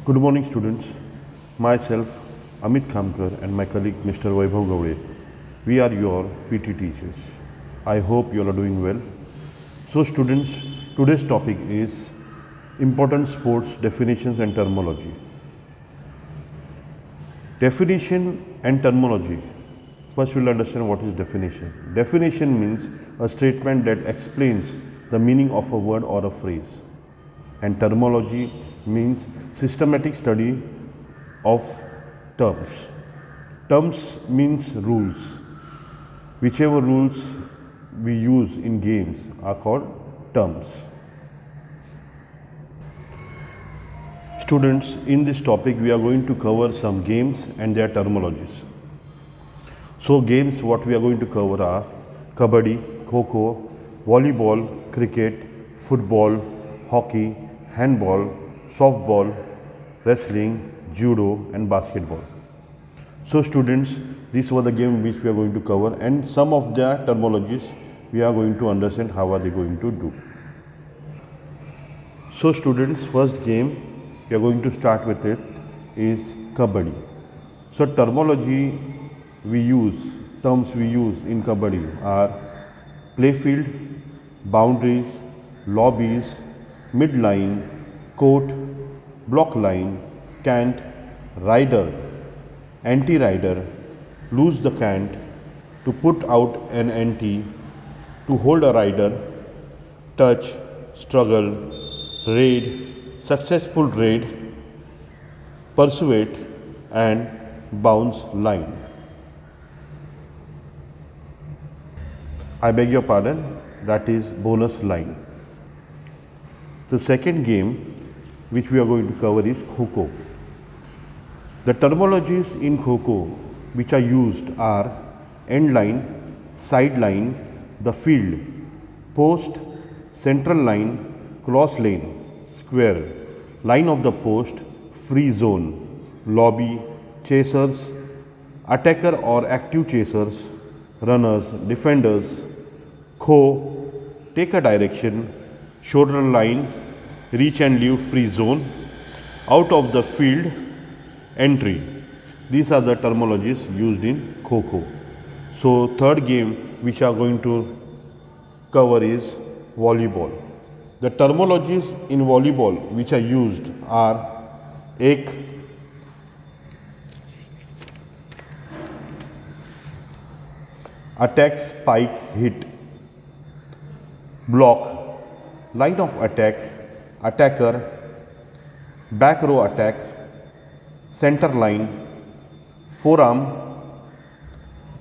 Good morning, students. Myself, Amit Khamkar, and my colleague Mr. Vaibhav Gowde. We are your PT teachers. I hope you all are doing well. So, students, today's topic is important sports definitions and terminology. Definition and terminology. First, we'll understand what is definition. Definition means a statement that explains the meaning of a word or a phrase. And terminology means systematic study of terms. Terms means rules. Whichever rules we use in games are called terms. Students, in this topic we are going to cover some games and their terminologies. So games what we are going to cover are kabaddi, kho-kho, volleyball, cricket, football, hockey, handball, softball, wrestling, judo and basketball. So students, these were the games which we are going to cover, and some of their terminologies we are going to understand how are they going to do. So students, first game we are going to start with it is kabaddi. So terminology we use, terms we use in kabaddi are playfield, boundaries, lobbies, midline, court, block line, cant, rider, anti-rider, lose the cant, to put out an anti, to hold a rider, touch, struggle, raid, successful raid, persuade and bounce line. I beg your pardon, that is bonus line. The second game which we are going to cover is kho-kho. The terminologies in kho-kho which are used are end line, side line, the field, post, central line, cross lane, square, line of the post, free zone, lobby, chasers, attacker or active chasers, runners, defenders, kho, take a direction, shoulder line, reach and leave free zone, out of the field, entry. These are the terminologies used in kho-kho. So third game which are going to cover is volleyball. The terminologies in volleyball which are used are ek, attack, spike, hit, block, line of attack, attacker, back row attack, center line, forearm,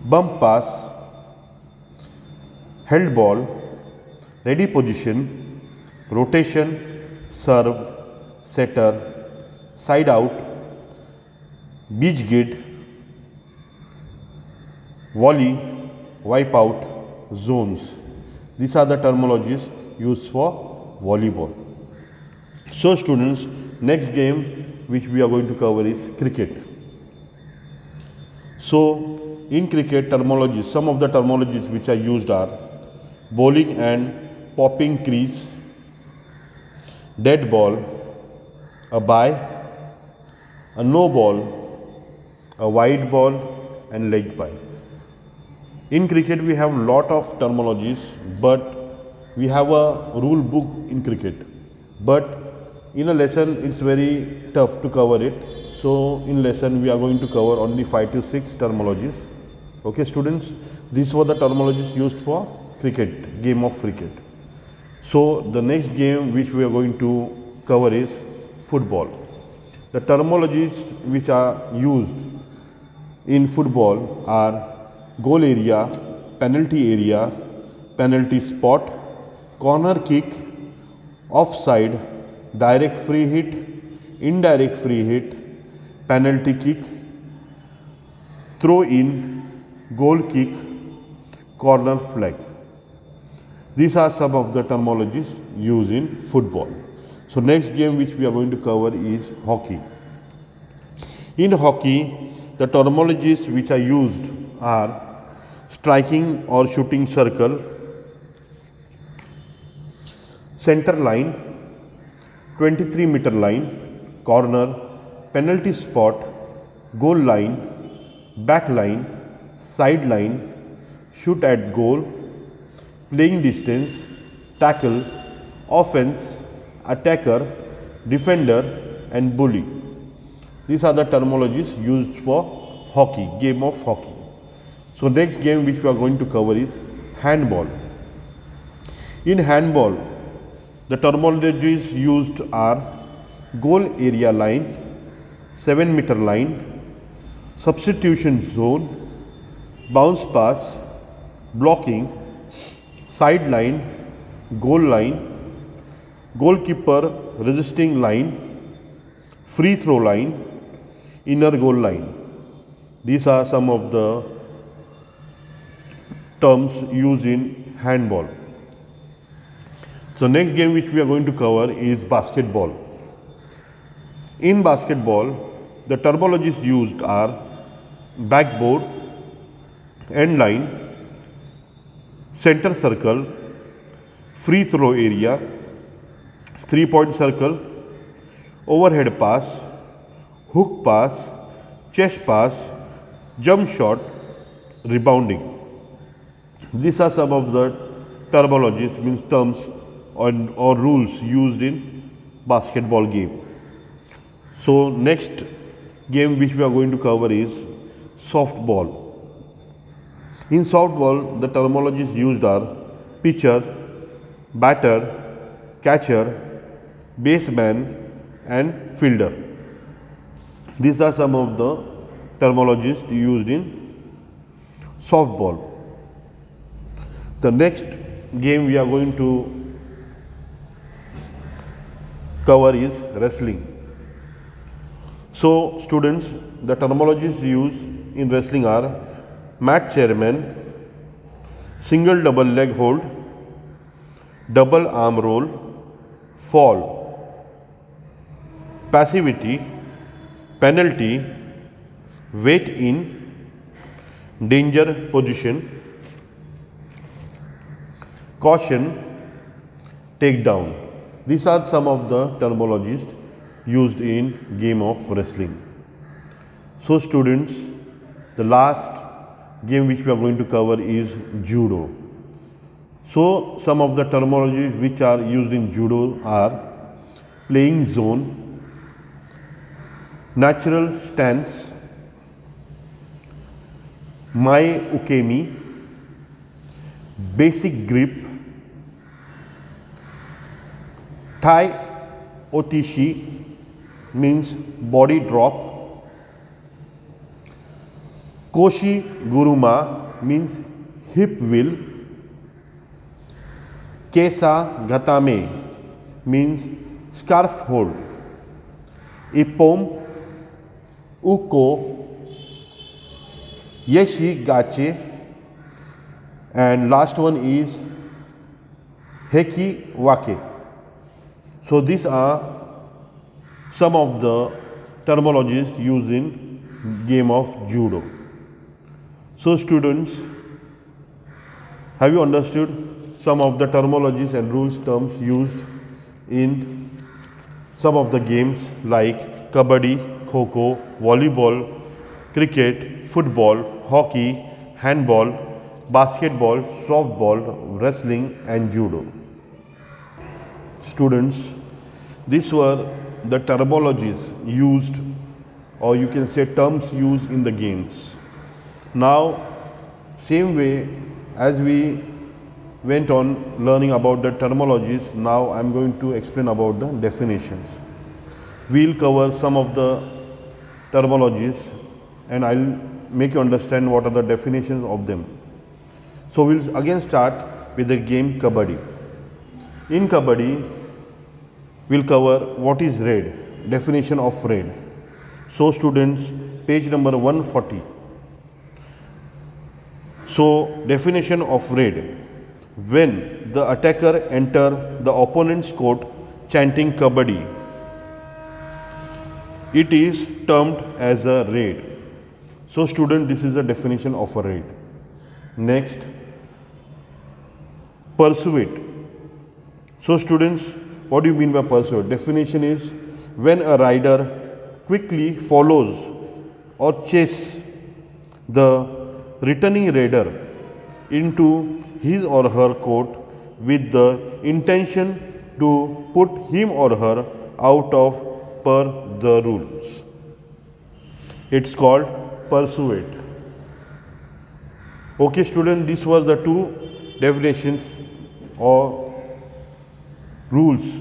bump pass, held ball, ready position, rotation, serve, setter, side out, beach gate, volley, wipe out, zones. These are the terminologies used for volleyball. So students, next game which we are going to cover is cricket. So in cricket terminologies, some of the terminologies which are used are bowling and popping crease, dead ball, a bye, a no ball, a wide ball and leg bye. In cricket we have lot of terminologies, but we have a rule book in cricket, but in a lesson it's very tough to cover it. So in lesson we are going to cover only 5 to 6 terminologies. Okay students, these were the terminologies used for cricket, game of cricket. So the next game which we are going to cover is football. The terminologies which are used in football are goal area, penalty spot, corner kick, offside, direct free hit, indirect free hit, penalty kick, throw in, goal kick, corner flag. These are some of the terminologies used in football. So next game which we are going to cover is hockey. In hockey, the terminologies which are used are striking or shooting circle, center line, 23-meter line, corner, penalty spot, goal line, back line, sideline, shoot at goal, playing distance, tackle, offense, attacker, defender and bully. These are the terminologies used for hockey, game of hockey. So next game which we are going to cover is handball. In handball, the terminologies used are goal area line, 7-meter line, substitution zone, bounce pass, blocking, sideline, goal line, goalkeeper resisting line, free throw line, inner goal line. These are some of the terms used in handball. So next game which we are going to cover is basketball. In basketball, the terminologies used are backboard, end line, center circle, free throw area, 3-point circle, overhead pass, hook pass, chest pass, jump shot, rebounding. These are some of the terminologies, means terms or rules used in basketball game. So next game which we are going to cover is softball. In softball, the terminologies used are pitcher, batter, catcher, baseman and fielder. These are some of the terminologies used in softball. The next game we are going to cover is wrestling. So students, the terminologies used in wrestling are mat chairman, single double leg hold, double arm roll, fall, passivity, penalty, weight in, danger position, caution, takedown. These are some of the terminologies used in game of wrestling. So students, the last game which we are going to cover is judo. So some of the terminologies which are used in judo are playing zone, natural stance, mai ukemi, basic grip, thai otishi means body drop, koshi guruma means hip wheel, kesa gatame means scarf hold, ipom uko yeshi gache, and last one is heki wake. So these are some of the terminologies used in game of judo. So students, have you understood some of the terminologies and rules terms used in some of the games like kabaddi, kho-kho, volleyball, cricket, football, hockey, handball, basketball, softball, wrestling and judo? Students, these were the terminologies used, or you can say terms used in the games. Now, same way as we went on learning about the terminologies, now I am going to explain about the definitions. We will cover some of the terminologies and I will make you understand what are the definitions of them. So we will again start with the game kabaddi. In kabaddi, we will cover what is raid, definition of raid. So students, page number 140. So definition of raid: when the attacker enter the opponent's court chanting kabaddi, it is termed as a raid. So student, this is the definition of a raid. Next, pursuit. So students, what do you mean by pursuit? Definition is when a rider quickly follows or chases the returning raider into his or her court with the intention to put him or her out of per the rules. It's called persuade. Okay student, these were the two definitions or rules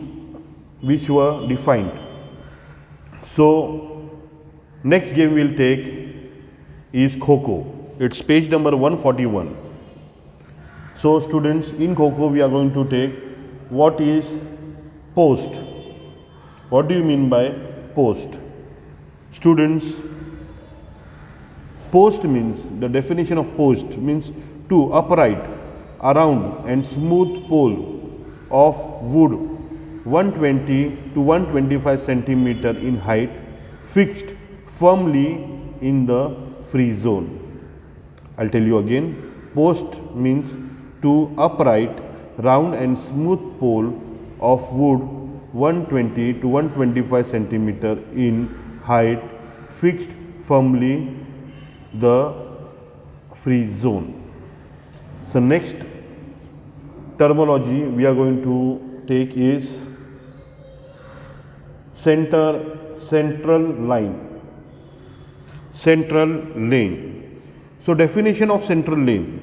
which were defined. So next game we'll take is Kho-Kho. It's page number 141. So students, in Kho-Kho we are going to take what is post. What do you mean by post? Students, post means, the definition of post means to upright, around and smooth pole of wood 120 to 125 centimeter in height, fixed firmly in the free zone. I'll tell you again. Post means to upright, round and smooth pole of wood 120 to 125 centimeter in height, fixed firmly the free zone. So next terminology we are going to take is central line, central lane. So definition of central lane: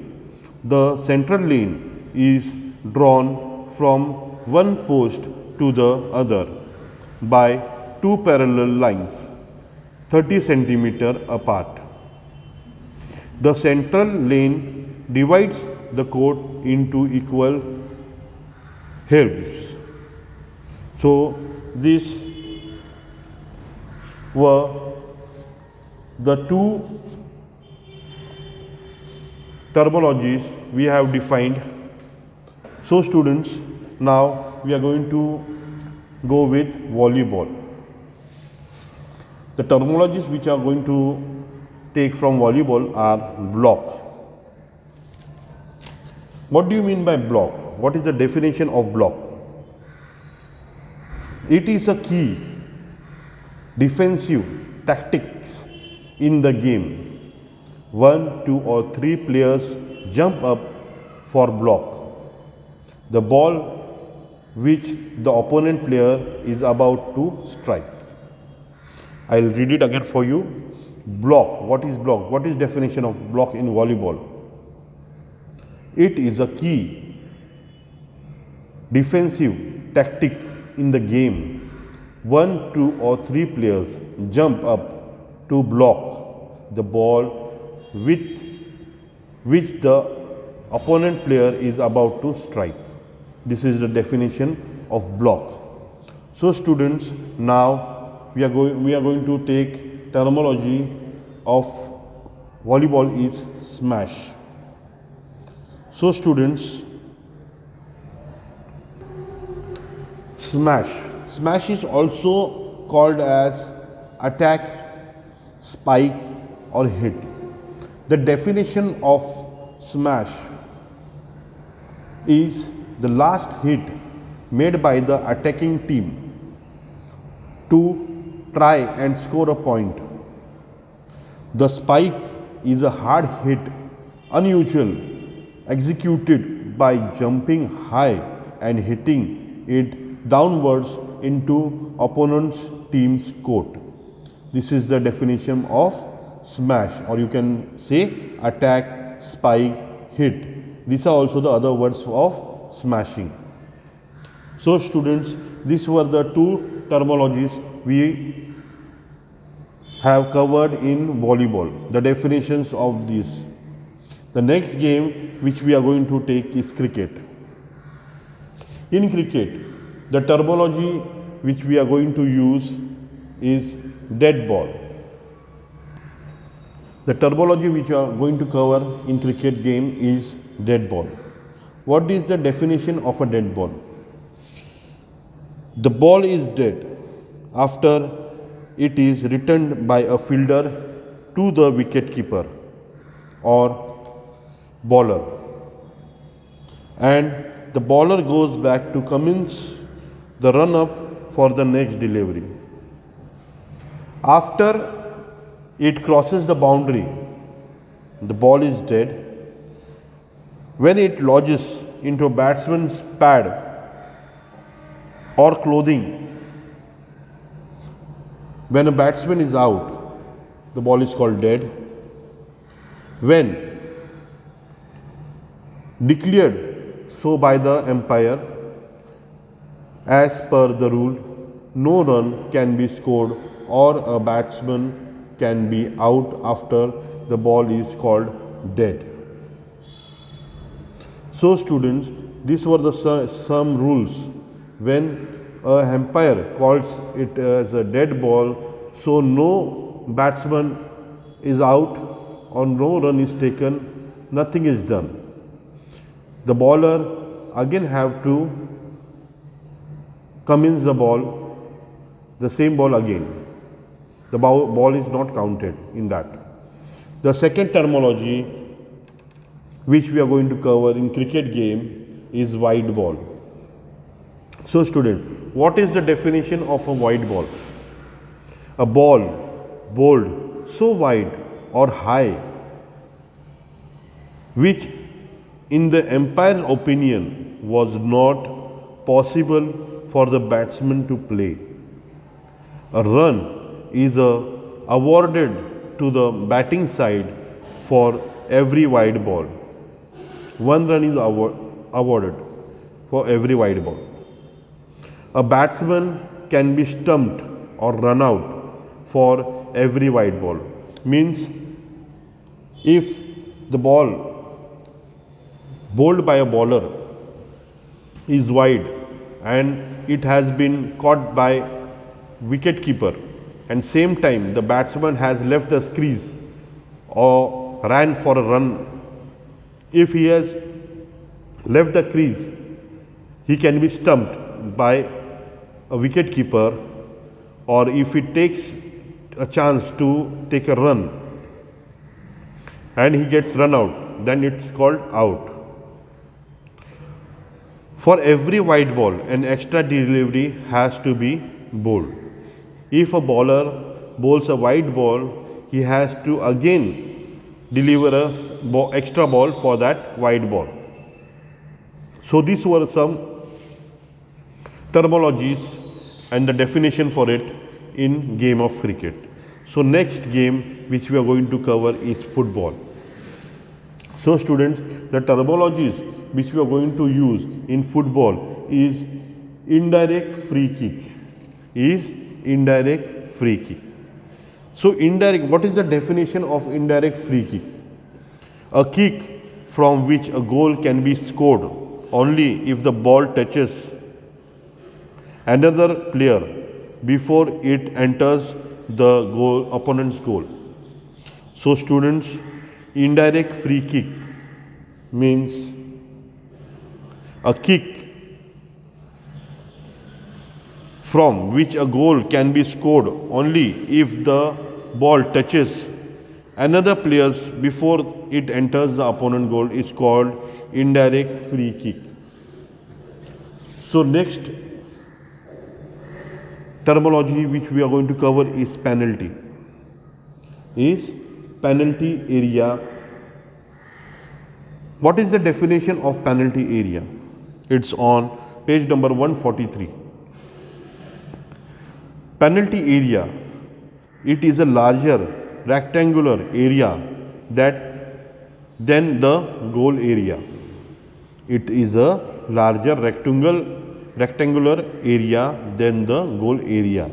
the central lane is drawn from one post to the other by two parallel lines 30 centimeter apart. The central lane divides the court into equal halves. So these were the two terminologies we have defined. So students, now we are going to go with volleyball. The terminologies which are going to take from volleyball are block. What do you mean by block? What is the definition of block? It is a key defensive tactics in the game. 1, 2 or 3 players jump up for block the ball which the opponent player is about to strike. I will read it again for you. Block. What is block? What is definition of block in volleyball? It is a key defensive tactic in the game. 1, 2 or 3 players jump up to block the ball with which the opponent player is about to strike. This is the definition of block. So students, now we are going to take terminology of volleyball is smash. So students, smash is also called as attack, spike or hit. The definition of smash is the last hit made by the attacking team to try and score a point. The spike is a hard hit, unusual, executed by jumping high and hitting it downwards into opponent's team's court. This is the definition of smash, or you can say attack, spike, hit. These are also the other words of smashing. So students, these were the two terminologies we have covered in volleyball, the definitions of these. The next game which we are going to take is cricket. In cricket, the terminology which we are going to use is dead ball. The terminology which we are going to cover in cricket game is dead ball. What is the definition of a dead ball? The ball is dead after it is returned by a fielder to the wicket keeper or bowler, and the bowler goes back to commence the run up for the next delivery. After it crosses the boundary, the ball is dead. When it lodges into a batsman's pad or clothing, when a batsman is out, the ball is called dead. When declared so by the umpire, as per the rule, no run can be scored or a batsman can be out after the ball is called dead. So students, these were the some rules when a umpire calls it as a dead ball, so no batsman is out or no run is taken, nothing is done. The bowler again have to commence the ball, the same ball again. The ball is not counted in that. The second terminology which we are going to cover in cricket game is wide ball. So student, what is the definition of a wide ball? A ball bowled so wide or high which in the umpire's opinion was not possible for the batsman to play. A run is awarded to the batting side for every wide ball. One run is awarded for every wide ball. A batsman can be stumped or run out for every wide ball. Means if the ball bowled by a bowler is wide and it has been caught by wicket keeper and same time the batsman has left the crease or ran for a run, if he has left the crease, he can be stumped by a wicket keeper, or if he takes a chance to take a run and he gets run out, then it's called out. For every wide ball, an extra delivery has to be bowled. If a bowler bowls a wide ball, he has to again deliver a extra ball for that wide ball. So these were some terminologies and the definition for it in game of cricket. So next game which we are going to cover is football. So students, the terminologies which we are going to use in football is indirect free kick. So indirect, what is the definition of indirect free kick? A kick from which a goal can be scored only if the ball touches another player before it enters the opponent's goal. So students, indirect free kick means a kick from which a goal can be scored only if the ball touches another player before it enters the opponent goal is called indirect free kick. So next terminology which we are going to cover is penalty. Penalty area. What is the definition of penalty area? It's on page number 143. Penalty area, it is a larger rectangular area than the goal area. It is a larger rectangular area than the goal area.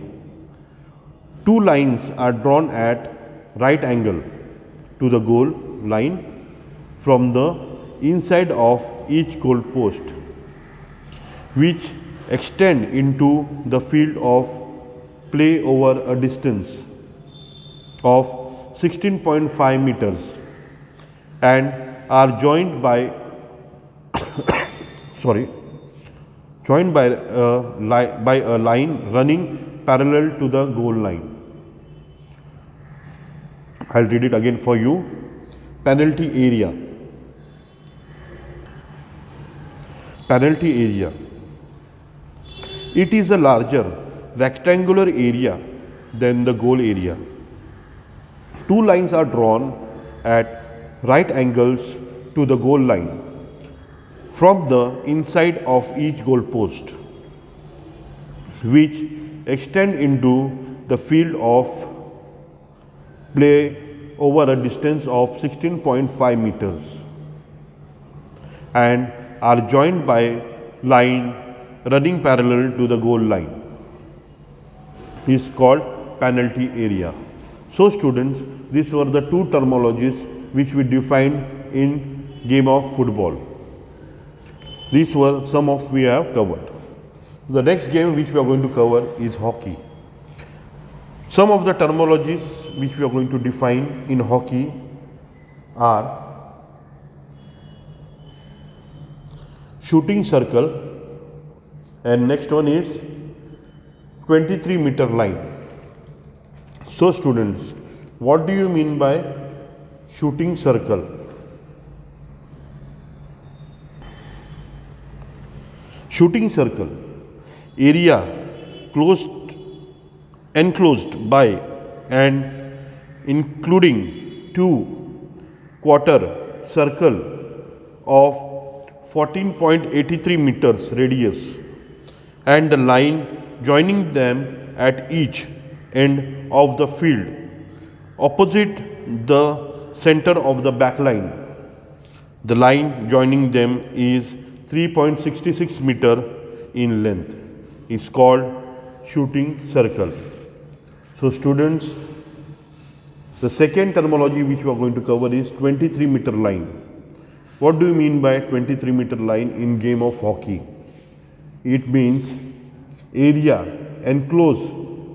Two lines are drawn at right angle to the goal line from the inside of each goal post, which extend into the field of play over a distance of 16.5 meters and are joined by a line running parallel to the goal line. I'll read it again for you. Penalty area. It is a larger rectangular area then the goal area. Two lines are drawn at right angles to the goal line from the inside of each goal post, which extend into the field of play over a distance of 16.5 meters and are joined by line running parallel to the goal line. Is called penalty area. So students, these were the two terminologies which we defined in game of football. These were some of we have covered. The next game which we are going to cover is hockey. Some of the terminologies which we are going to define in hockey are shooting circle, and next one is 23-meter line. So students, what do you mean by shooting circle? Shooting circle, area enclosed by and including two quarter circle of 14.83 meters radius and the line joining them at each end of the field opposite the center of the back line. The line joining them is 3.66 meter in length. Is called shooting circle. So students, the second terminology which we are going to cover is 23-meter line. What do you mean by 23-meter line in game of hockey? It means area enclosed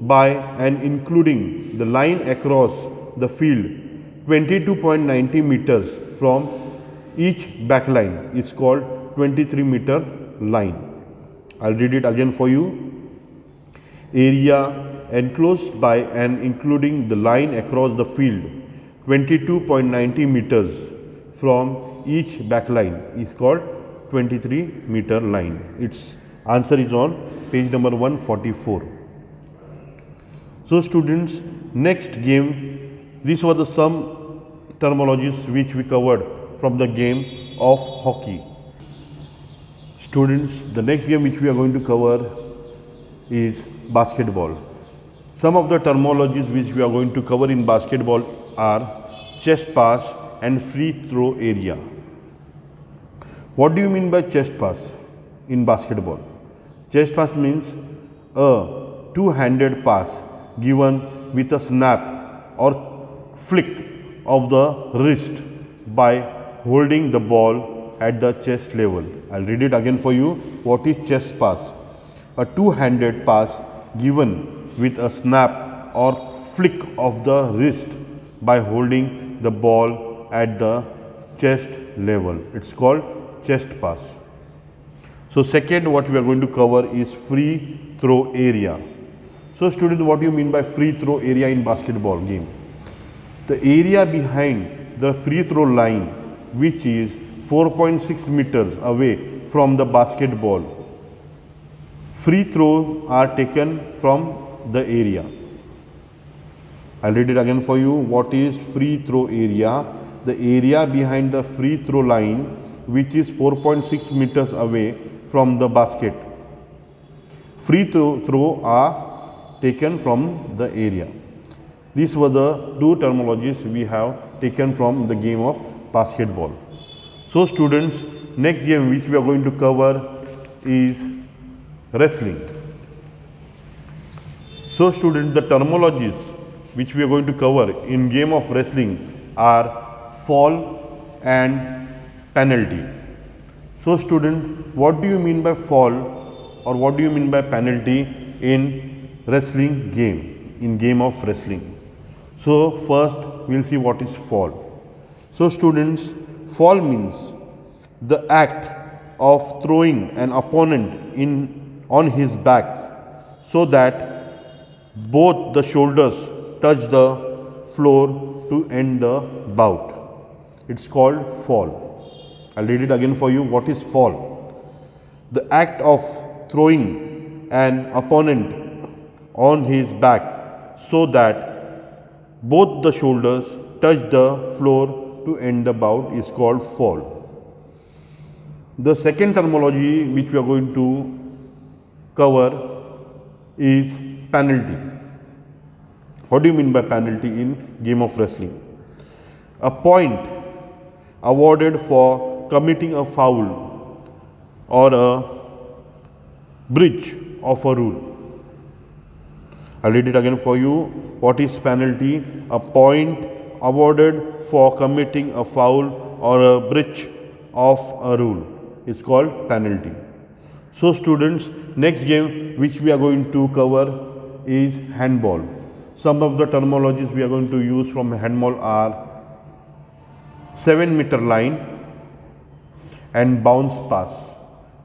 by and including the line across the field 22.90 meters from each back line is called 23-meter line. I'll read it again for you. Area enclosed by and including the line across the field 22.90 meters from each back line is called 23-meter line. Its answer is on page number 144. So students, next game, these were the some terminologies which we covered from the game of hockey. Students, the next game which we are going to cover is basketball. Some of the terminologies which we are going to cover in basketball are chest pass and free throw area. What do you mean by chest pass in basketball? Chest pass means a two-handed pass given with a snap or flick of the wrist by holding the ball at the chest level. I'll read it again for you. What is chest pass? A two-handed pass given with a snap or flick of the wrist by holding the ball at the chest level. It's called chest pass. So second, what we are going to cover is free throw area. So students, what do you mean by free throw area in basketball game? The area behind the free throw line, which is 4.6 meters away from the basketball. Free throws are taken from the area. I'll read it again for you. What is free throw area? The area behind the free throw line, which is 4.6 meters away from the basket. Free throw are taken from the area. These were the two terminologies we have taken from the game of basketball. So students, next game which we are going to cover is wrestling. So students, the terminologies which we are going to cover in game of wrestling are fall and penalty. So students, what do you mean by fall or what do you mean by penalty in wrestling game, in game of wrestling? So first we will see what is fall. So students, fall means the act of throwing an opponent on his back so that both the shoulders touch the floor to end the bout. It's called fall. I'll read it again for you. What is fall? The act of throwing an opponent on his back so that both the shoulders touch the floor to end the bout is called fall. The second terminology which we are going to cover is penalty. What do you mean by penalty in game of wrestling? A point awarded for committing a foul or a breach of a rule. I'll read it again for you. What is penalty? A point awarded for committing a foul or a breach of a rule is called penalty. So students, next game which we are going to cover is handball. Some of the terminologies we are going to use from handball are 7-meter line and bounce pass.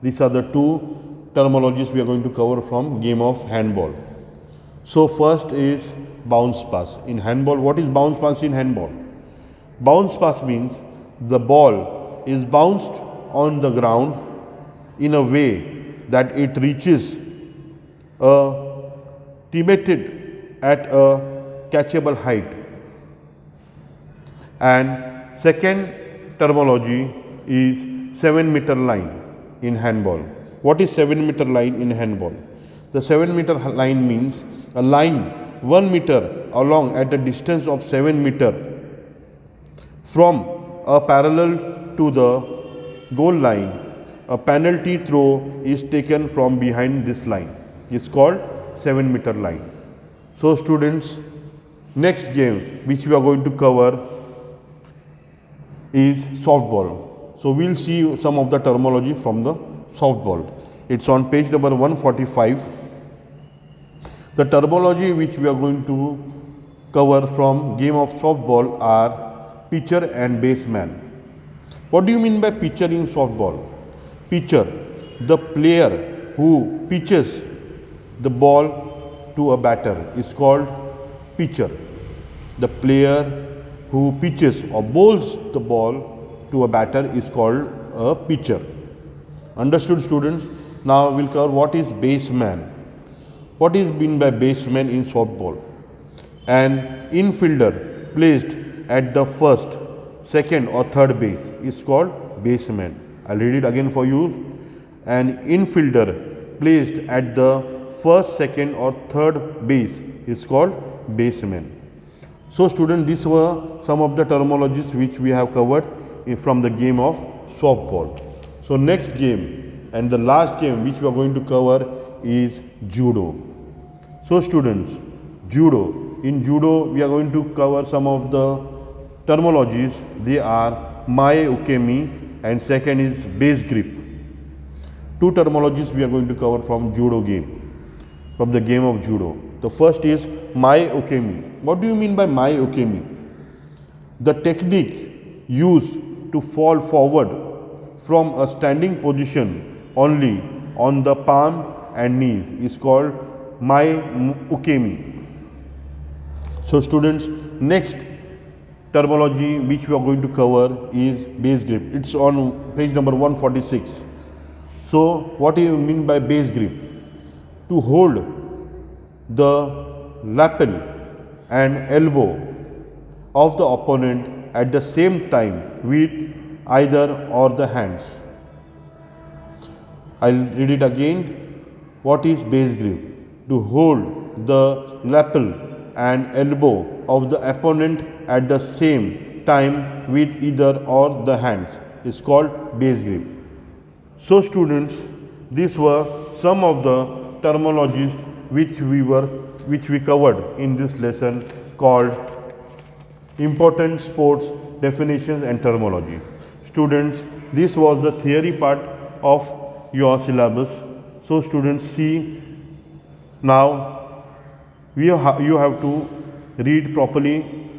These are the two terminologies we are going to cover from game of handball. So first is bounce pass. In handball, what is bounce pass in handball? Bounce pass means the ball is bounced on the ground in a way that it reaches a teammate at a catchable height. And second terminology is 7-meter line in handball. What is 7-meter line in handball? The 7-meter line means a line 1 meter along at a distance of 7 meter from a parallel to the goal line. A penalty throw is taken from behind this line. It's called 7-meter line. So students, next game which we are going to cover is softball. So we'll see some of the terminology from the softball. It's on page number 145. The terminology which we are going to cover from game of softball are pitcher and baseman. What do you mean by pitcher in softball? Pitcher, the player who pitches the ball to a batter is called pitcher. The player who pitches or bowls the ball to a batter is called a pitcher. Understood students? Now we'll cover what is baseman. What is meant by baseman in softball? An infielder placed at the first, second or third base is called baseman. I'll read it again for you. An infielder placed at the first, second or third base is called baseman. So students, these were some of the terminologies which we have covered from the game of softball. So next game and the last game which we are going to cover is judo. So students, judo. In judo we are going to cover some of the terminologies. They are mae ukemi and second is base grip. Two terminologies we are going to cover from judo game, from the game of judo. The first is mae ukemi. What do you mean by mae ukemi? The technique used to fall forward from a standing position only on the palm and knees is called mae ukemi. So students, next terminology which we are going to cover is base grip. It's on page number 146. So what do you mean by base grip? To hold the lapel and elbow of the opponent at the same time with either or the hands. I'll read it again. What is base grip? To hold the lapel and elbow of the opponent at the same time with either or the hands is called base grip. So students, these were some of the terminologies which we covered in this lesson called important sports definitions and terminology. Students, this was the theory part of your syllabus. So students, see, now you have to read properly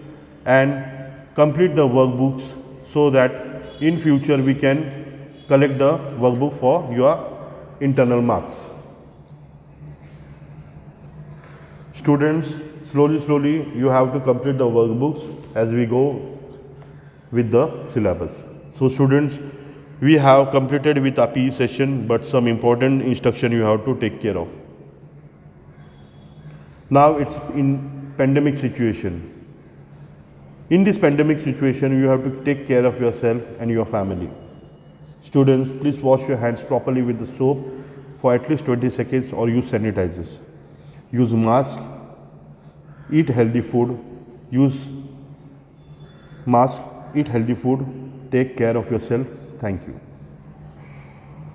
and complete the workbooks so that in future we can collect the workbook for your internal marks. Students, slowly you have to complete the workbooks as we go with the syllabus. So students, we have completed with our PE session, but some important instruction you have to take care of. Now it's in pandemic situation. In this pandemic situation, you have to take care of yourself and your family. Students, please wash your hands properly with the soap for at least 20 seconds or use sanitizers. Use mask, eat healthy food, eat healthy food, take care of yourself. Thank you.